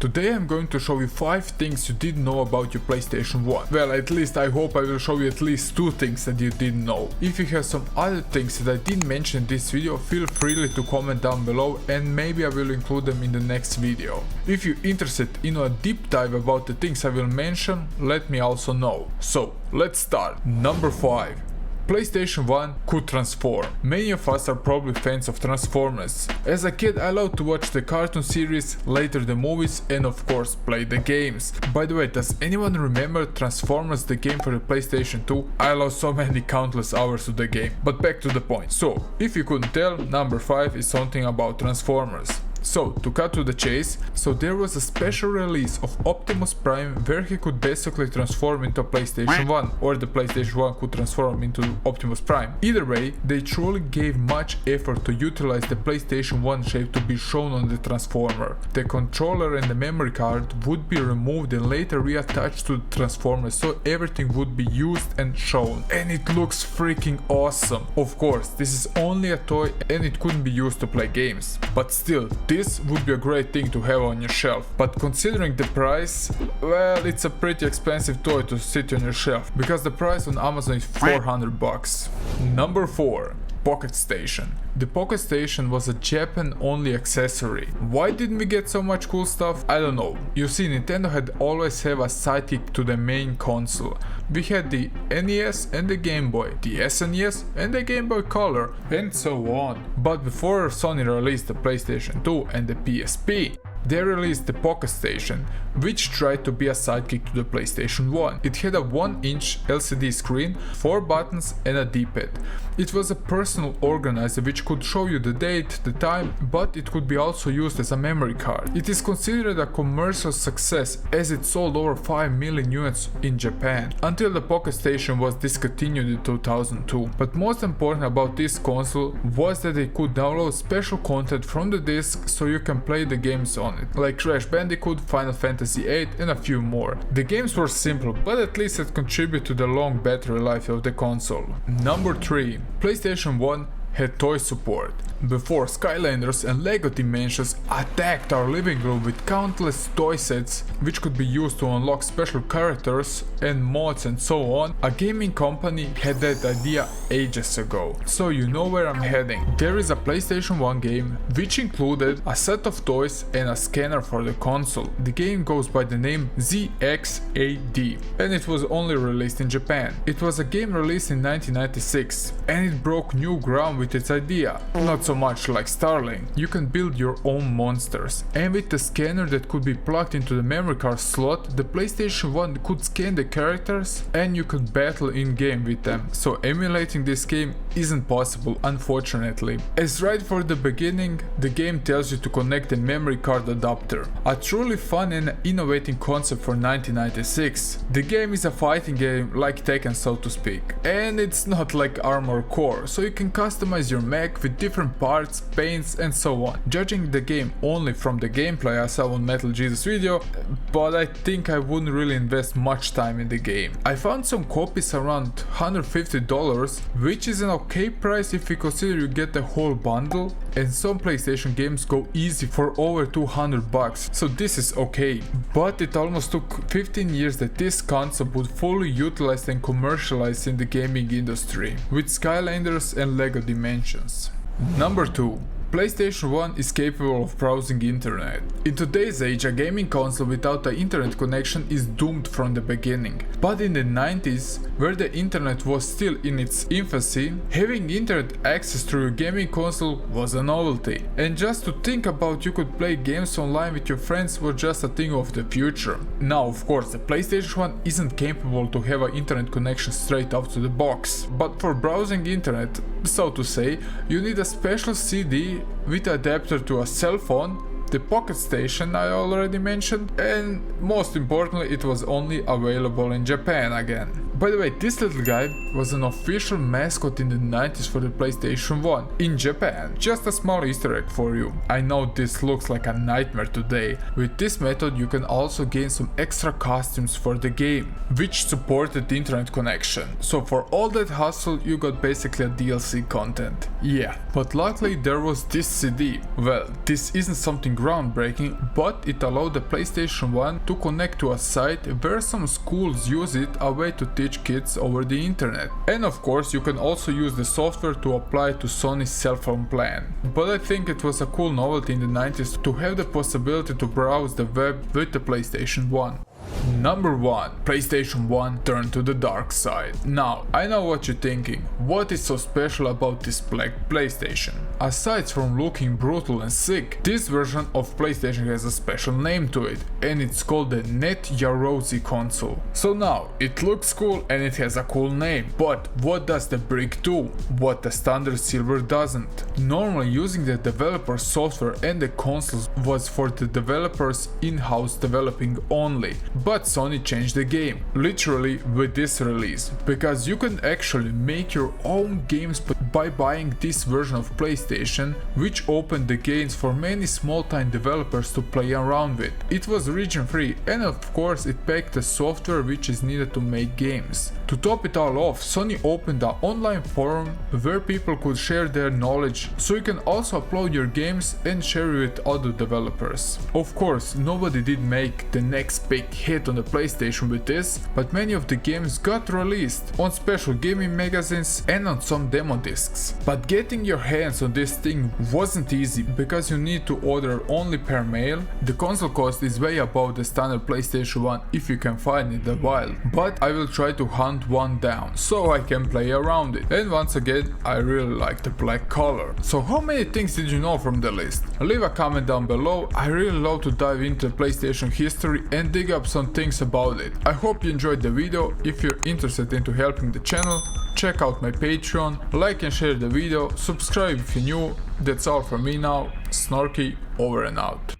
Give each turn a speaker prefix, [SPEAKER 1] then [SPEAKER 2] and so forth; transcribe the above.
[SPEAKER 1] Today I'm going to show you 5 things you didn't know about your PlayStation 1. Well, at least I hope I will show you at least 2 things that you didn't know. If you have some other things that I didn't mention in this video, feel free to comment down below and maybe I will include them in the next video. If you're interested in a deep dive about the things I will mention, let me also know. So, let's start. Number 5. PlayStation 1 could transform. Many of us are probably fans of Transformers. As a kid I loved to watch the cartoon series, later the movies and of course play the games. By the way, does anyone remember Transformers the game for the PlayStation 2? I lost so many countless hours to the game. But back to the point. So, if you couldn't tell, number 5 is something about Transformers. So, to cut to the chase, there was a special release of Optimus Prime where he could basically transform into PlayStation 1, or the PlayStation 1 could transform into Optimus Prime. Either way, they truly gave much effort to utilize the PlayStation 1 shape to be shown on the Transformer. The controller and the memory card would be removed and later reattached to the Transformer, so everything would be used and shown. And it looks freaking awesome. Of course, this is only a toy and it couldn't be used to play games, but still, this would be a great thing to have on your shelf. But considering the price, well, it's a pretty expensive toy to sit on your shelf, because the price on Amazon is 400 bucks. Number 4. Pocket Station. The Pocket Station was a Japan-only accessory. Why didn't we get so much cool stuff? I don't know. You see, Nintendo had always have a sidekick to the main console. We had the NES and the Game Boy, the SNES and the Game Boy Color, and so on. But before Sony released the PlayStation 2 and the PSP, they released the Pocket Station, which tried to be a sidekick to the PlayStation 1. It had a 1-inch LCD screen, 4 buttons and a D-pad. It was a personal organizer which could show you the date, the time, but it could be also used as a memory card. It is considered a commercial success as it sold over 5 million units in Japan, until the Pocket Station was discontinued in 2002. But most important about this console was that they could download special content from the disc so you can play the games on it, like Crash Bandicoot, Final Fantasy VIII and a few more. The games were simple, but at least it contributed to the long battery life of the console. Number 3. PlayStation 1 had toy support. Before Skylanders and LEGO Dimensions attacked our living room with countless toy sets which could be used to unlock special characters and mods and so on, a gaming company had that idea ages ago. So you know where I'm heading. There is a PlayStation 1 game which included a set of toys and a scanner for the console. The game goes by the name ZXAD and it was only released in Japan. It was a game released in 1996 and it broke new ground with its idea. Not so much like Starlink, you can build your own monsters, and with the scanner that could be plugged into the memory card slot, the PlayStation 1 could scan the characters and you could battle in game with them. So emulating this game isn't possible, unfortunately, as right for the beginning the game tells you to connect the memory card adapter. A truly fun and innovating concept for 1996. The game is a fighting game like Tekken, so to speak, and it's not like Armored Core, so you can customize your mech with different parts, paints and so on. Judging the game only from the gameplay I saw on Metal Jesus video, but I think I wouldn't really invest much time in the game. I found some copies around $150, which is an okay price if you consider you get the whole bundle, and some PlayStation games go easy for over 200 bucks, so this is okay. But it almost took 15 years that this concept would fully utilized and commercialized in the gaming industry, with Skylanders and LEGO Dimensions. Number 2. PlayStation 1 is capable of browsing internet. In today's age, a gaming console without an internet connection is doomed from the beginning. But in the 90s, where the internet was still in its infancy, having internet access to your gaming console was a novelty. And just to think about you could play games online with your friends was just a thing of the future. Now, of course, the PlayStation 1 isn't capable to have an internet connection straight out of the box. But for browsing internet, so to say, you need a special CD with adapter to a cell phone, the Pocket Station I already mentioned, and most importantly it was only available in Japan again. By the way, this little guy was an official mascot in the 90s for the PlayStation 1 in Japan. Just a small Easter egg for you. I know this looks like a nightmare today. With this method you can also gain some extra costumes for the game, which supported the internet connection. So for all that hustle you got basically a DLC content. Yeah, but luckily there was this CD. Well, this isn't something groundbreaking, but it allowed the PlayStation 1 to connect to a site where some schools use it a way to teach kids over the internet. And of course you can also use the software to apply to Sony's cell phone plan. But I think it was a cool novelty in the 90s to have the possibility to browse the web with the PlayStation 1. Number 1. PlayStation 1 turned to the dark side. Now, I know what you're thinking. What is so special about this black PlayStation? Aside from looking brutal and sick, this version of PlayStation has a special name to it, and it's called the Net Yaroze console. So now, it looks cool and it has a cool name, but what does the brick do? What the standard silver doesn't? Normally using the developer software and the consoles was for the developers in-house developing only. But Sony changed the game, literally with this release, because you can actually make your own games by buying this version of PlayStation, which opened the gates for many small-time developers to play around with. It was region free and of course it packed the software which is needed to make games. To top it all off, Sony opened an online forum where people could share their knowledge, so you can also upload your games and share it with other developers. Of course, nobody did make the next big hit on the PlayStation with this, but many of the games got released on special gaming magazines and on some demo discs. But getting your hands on this thing wasn't easy because you need to order only per mail. The console cost is way above the standard PlayStation 1 if you can find it in the wild, but I will try to hunt one down so I can play around it. And once again, I really like the black color. So how many things did you know from the list? Leave a comment down below. I really love to dive into PlayStation history and dig up some things about it. I hope you enjoyed the video. If you're interested into helping the channel, check out my Patreon, like and share the video, subscribe if you're new. That's all from me now. Snorky, over and out.